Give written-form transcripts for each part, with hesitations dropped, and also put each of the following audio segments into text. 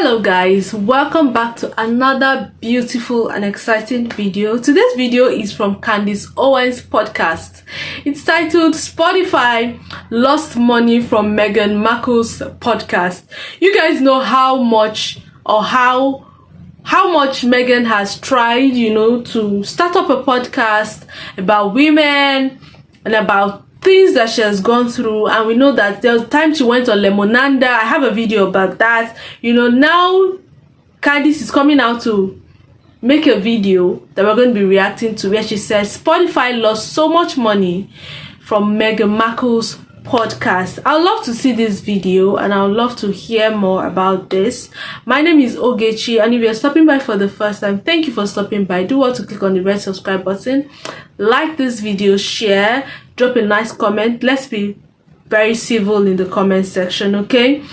Hello guys, welcome back to another beautiful and exciting video. Today's video is from Candace Owens podcast. It's titled Spotify Lost Money from Meghan Markel's podcast. You guys know how much Meghan has tried, to start up a podcast about women and about things that she has gone through, and we know that there was a time she went on Lemonanda. I have a video about that. Now Candace is coming out to make a video that we're going to be reacting to, where she says Spotify lost so much money from Meghan Markel's podcast. I'd love to see this video and I'd love to hear more about this. My name is Ogechi, and if you're stopping by for the first time, thank you for stopping by. Do want to click on the red subscribe button, like this video, share, drop a nice comment. Let's be very civil in the comment section, okay?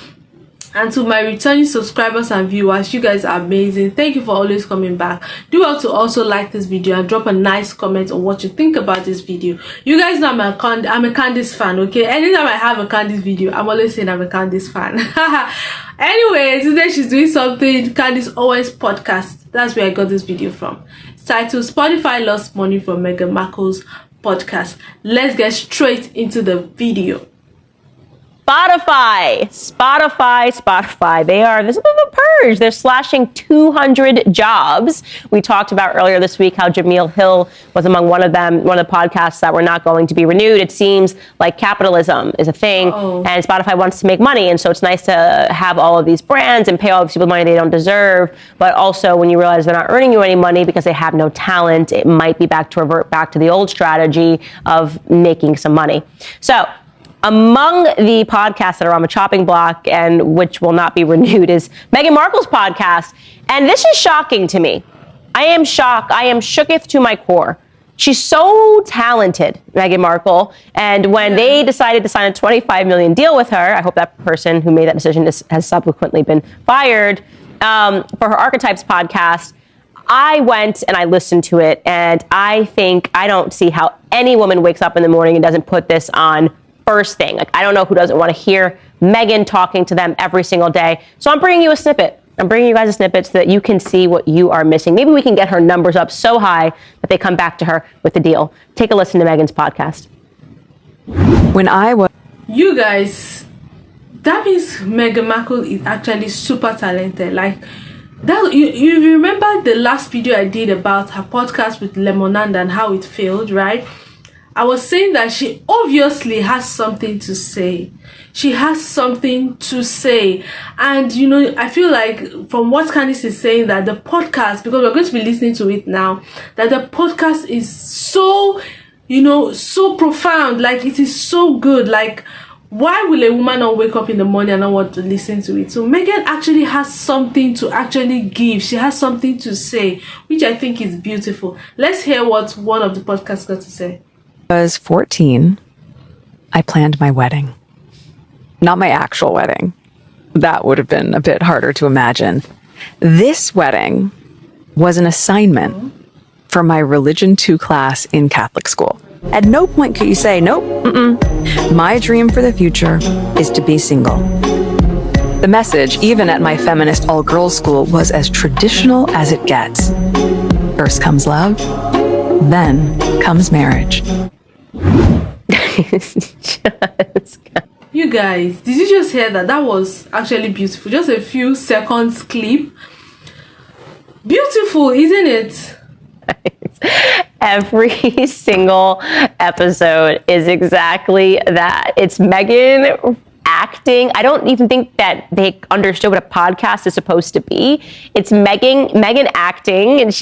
And to my returning subscribers and viewers, you guys are amazing. Thank you for always coming back. Do want to also like this video and drop a nice comment on what you think about this video. You guys know I'm a Candace fan, okay? Anytime I have a Candace video, I'm always saying I'm a Candace fan. Anyway, today she's doing something, Candace Owens podcast. That's where I got this video from. It's titled Spotify Lost Money from Meghan Markel's podcast. Let's get straight into the video. Spotify. There's a bit of a purge. They're slashing 200 jobs. We talked about earlier this week how Jameel Hill was among one of the podcasts that were not going to be renewed. It seems like capitalism is a thing, and Spotify wants to make money, and so it's nice to have all of these brands and pay all these people money they don't deserve. But also, when you realize they're not earning you any money because they have no talent, it might be revert back to the old strategy of making some money. So, among the podcasts that are on the chopping block and which will not be renewed is Megan Markel's podcast. And this is shocking to me. I am shocked. I am shooketh to my core. She's so talented, Megan Markel. And when they decided to sign a $25 million deal with her, I hope that person who made that decision has subsequently been fired, for her Archetypes podcast, I went and I listened to it. And I don't see how any woman wakes up in the morning and doesn't put this on first thing. I don't know who doesn't want to hear Meghan talking to them every single day. So I'm bringing you a snippet. I'm bringing you guys a snippet so that you can see what you are missing. Maybe we can get her numbers up so high that they come back to her with the deal. Take a listen to Meghan's podcast. You guys, that means Meghan Markle is actually super talented. You remember the last video I did about her podcast with Lemonanda and how it failed, right? I was saying that she obviously has something to say. She has something to say. And, I feel like from what Candace is saying, that the podcast, because we're going to be listening to it now, that the podcast is so, so profound. Like, it is so good. Like, why will a woman not wake up in the morning and not want to listen to it? So Meghan actually has something to actually give. She has something to say, which I think is beautiful. Let's hear what one of the podcasts got to say. I was 14, I planned my wedding. Not my actual wedding. That would have been a bit harder to imagine. This wedding was an assignment for my Religion 2 class in Catholic school. At no point could you say, nope, my dream for the future is to be single. The message, even at my feminist all-girls school, was as traditional as it gets. First comes love, then comes marriage. You guys, did you just hear that? That was actually beautiful. Just a few seconds clip. Beautiful, isn't it? Every single episode is exactly that. It's Meghan acting. I don't even think that they understood what a podcast is supposed to be. It's Meghan acting, and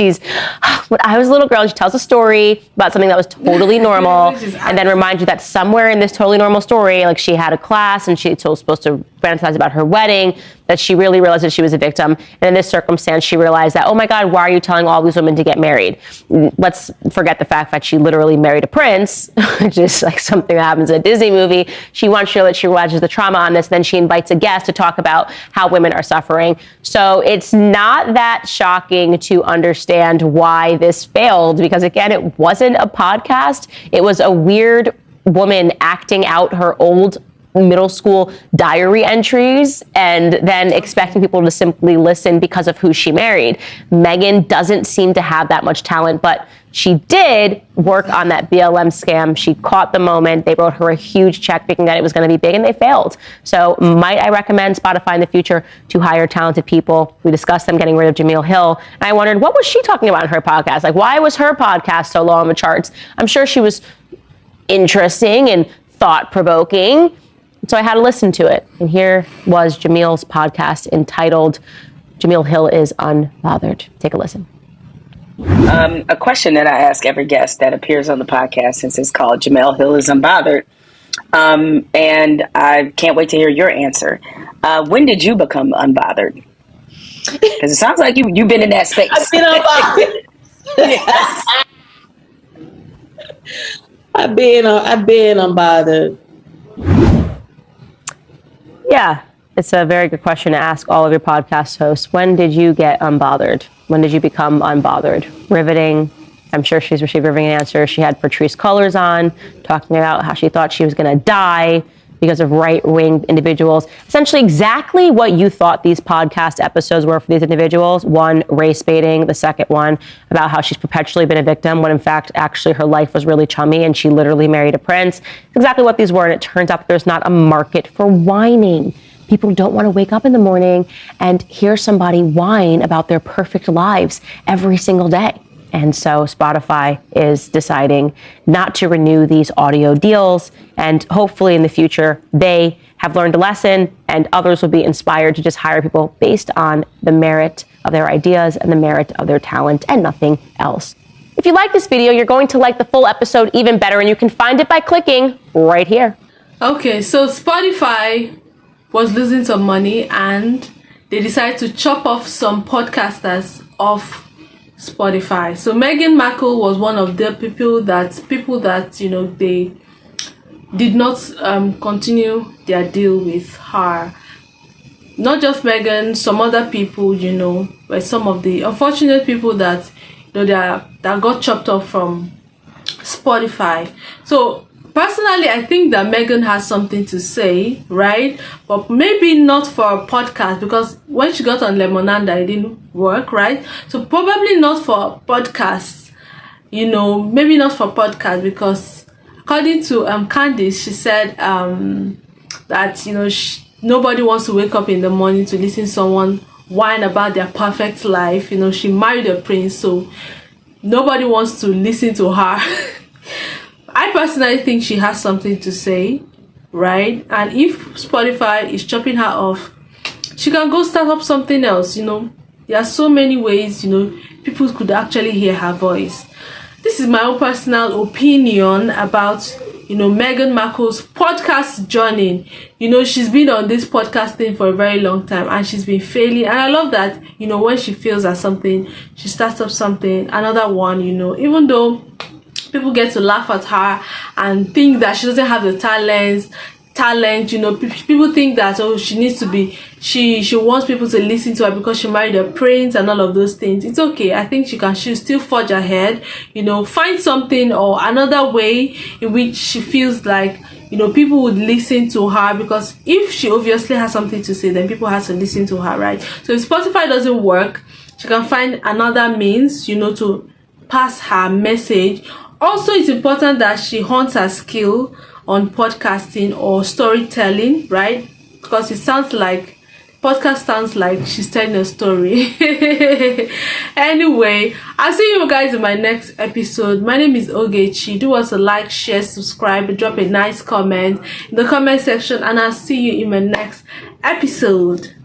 when I was a little girl, she tells a story about something that was totally normal, and then reminds you that somewhere in this totally normal story, like she had a class and she's supposed to fantasize about her wedding, that she really realized that she was a victim. And in this circumstance, she realized that, oh my God, why are you telling all these women to get married? Let's forget the fact that she literally married a prince, which is like something that happens in a Disney movie. She wants to show that she realizes the trauma on this. Then she invites a guest to talk about how women are suffering. So it's not that shocking to understand why this failed, because again, it wasn't a podcast. It was a weird woman acting out her old middle school diary entries and then expecting people to simply listen because of who she married. Meghan doesn't seem to have that much talent, but she did work on that BLM scam. She caught the moment. They wrote her a huge check thinking that it was going to be big, and they failed. So might I recommend Spotify in the future to hire talented people? We discussed them getting rid of Jamil Hill. And I wondered, what was she talking about in her podcast? Like, why was her podcast so low on the charts? I'm sure she was interesting and thought-provoking. So I had to listen to it. And here was Jamil's podcast entitled Jamil Hill is Unbothered. Take a listen. A question that I ask every guest that appears on the podcast, since it's called Jamil Hill is Unbothered, and I can't wait to hear your answer. When did you become unbothered? Because it sounds like you've been in that space. I've been unbothered. Yes. I've been unbothered. Yeah, it's a very good question to ask all of your podcast hosts. When did you get unbothered? When did you become unbothered? Riveting. I'm sure she's received riveting answers. She had Patrice Cullors on, talking about how she thought she was going to die because of right-wing individuals. Essentially exactly what you thought these podcast episodes were for these individuals. One, race baiting. The second one, about how she's perpetually been a victim when in fact, actually her life was really chummy and she literally married a prince. Exactly what these were, and it turns out that there's not a market for whining. People don't want to wake up in the morning and hear somebody whine about their perfect lives every single day. And so Spotify is deciding not to renew these audio deals. And hopefully in the future, they have learned a lesson and others will be inspired to just hire people based on the merit of their ideas and the merit of their talent and nothing else. If you like this video, you're going to like the full episode even better, and you can find it by clicking right here. Okay, so Spotify was losing some money and they decided to chop off some podcasters off Spotify. So Megan Markel was one of the people that they did not continue their deal with her. Not just Meghan, some other people, were some of the unfortunate people that that got chopped off from Spotify. So personally, I think that Meghan has something to say, right? But maybe not for a podcast, because when she got on Lemonanda, it didn't work, right? So probably not for podcasts, maybe not for podcasts, because according to Candace, she said that, nobody wants to wake up in the morning to listen to someone whine about their perfect life. She married a prince, so nobody wants to listen to her. I personally think she has something to say, right? And if Spotify is chopping her off, she can go start up something else. There are so many ways, people could actually hear her voice. This is my own personal opinion about, Meghan Markel's podcast journey. She's been on this podcast thing for a very long time and she's been failing. And I love that, when she fails at something, she starts up something, another one, even though people get to laugh at her and think that she doesn't have the talent, people think that, she needs to be, she wants people to listen to her because she married a prince and all of those things. It's okay. I think she'll still forge ahead, find something or another way in which she feels like, people would listen to her, because if she obviously has something to say, then people have to listen to her, right? So if Spotify doesn't work, she can find another means, to pass her message. Also, it's important that she hones her skill on podcasting or storytelling, right? Because podcast sounds like she's telling a story. Anyway, I'll see you guys in my next episode. My name is Ogechi. Do us a like, share, subscribe, drop a nice comment in the comment section, and I'll see you in my next episode.